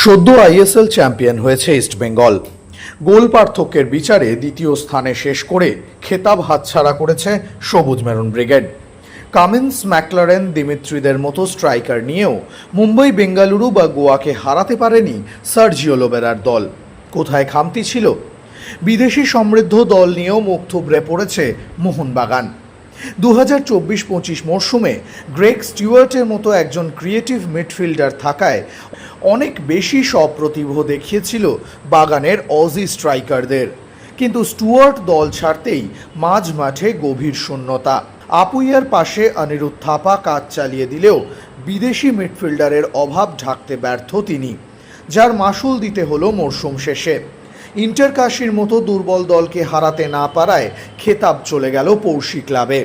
সদ্য ISL champion হয়েছে ইস্টবেঙ্গল। গোল পার্থক্যের বিচারে দ্বিতীয় স্থানে শেষ করে খেতাব হাতছাড়া করেছে সবুজ মেরুন ব্রিগেড। কামিন্স, ম্যাকলারেন, দিমিত্রিদের মতো স্ট্রাইকার নিয়েও মুম্বাই, বেঙ্গালুরু বা গোয়াকে হারাতে পারেনি সার্জিও লোবেরার দল। কোথায় খামতি ছিল? বিদেশি সমৃদ্ধ দল নিয়েও মুখ থুবড়ে পড়েছে মোহনবাগান। 2024-25 মরশুমে গ্রেগ স্টিওয়ার্টের মতো একজন ক্রিয়েটিভ মিডফিল্ডার থাকায় অনেক বেশি সপ্রতিভ দেখিয়েছিল বাগানের অজি স্ট্রাইকারদের। কিন্তু স্টুয়ার্ট দল ছাড়তেই মাঝ মাঠে গভীর শূন্যতা। আপুইয়ার পাশে অনিরুদ্ধ থাপা কাজ চালিয়ে দিলেও বিদেশি মিডফিল্ডারের অভাব ঢাকতে ব্যর্থ তিনি, যার মাসুল দিতে হলো মরশুম শেষে। ইন্টার কাশির মতো দুর্বল দলকে হারাতে না পারায় খেতাব চলে গেল পড়শি ক্লাবে।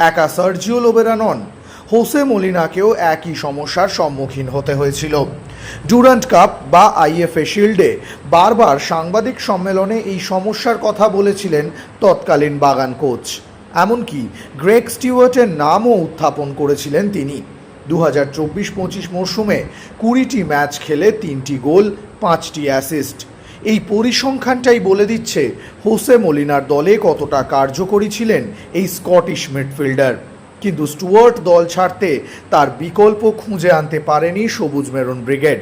একা সার্জিও লোবেরা নন, হোসে মলিনাকেও একই সমস্যার সম্মুখীন হতে হয়েছিল। ডুরান্ট কাপ বা আইএফএ শিল্ডে বারবার সাংবাদিক সম্মেলনে এই সমস্যার কথা বলেছিলেন তৎকালীন বাগান কোচ। এমনকি গ্রেগ স্টিওয়ার্টের নামও উত্থাপন করেছিলেন তিনি। 2024-25 মরশুমে 20টি ম্যাচ খেলে 3টি গোল, 5টি অ্যাসিস্ট। এই পরিসংখ্যানটাই বলে দিচ্ছে হোসে মলিনার দলে কতটা কার্যকরী ছিলেন এই স্কটিশ মিডফিল্ডার। কিন্তু স্টুয়ার্ট দল ছাড়তে তার বিকল্প খুঁজে আনতে পারেনি সবুজ মেরুন ব্রিগেড।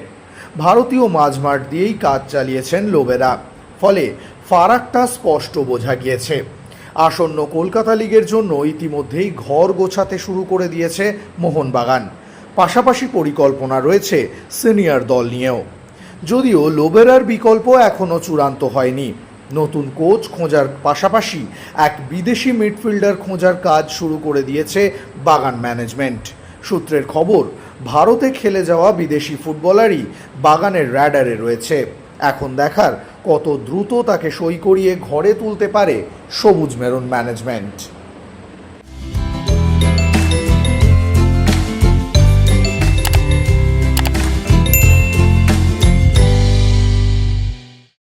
ভারতীয় মাঝমাঠ দিয়েই কাজ চালিয়েছেন লোবেরা, ফলে ফারাকটা স্পষ্ট বোঝা গিয়েছে। আসন্ন কলকাতা লিগের জন্য ইতিমধ্যেই ঘর গোছাতে শুরু করে দিয়েছে মোহনবাগান। পাশাপাশি পরিকল্পনা রয়েছে সিনিয়র দল নিয়েও। যদিও লোবেরার বিকল্প এখনও চূড়ান্ত হয়নি। নতুন কোচ খোঁজার পাশাপাশি এক বিদেশি মিডফিল্ডার খোঁজার কাজ শুরু করে দিয়েছে বাগান ম্যানেজমেন্ট। সূত্রের খবর, ভারতে খেলে যাওয়া বিদেশি ফুটবলারই বাগানের র্যাডারে রয়েছে। এখন দেখার কত দ্রুত তাকে সই করিয়ে ঘরে তুলতে পারে সবুজ মেরুন ম্যানেজমেন্ট।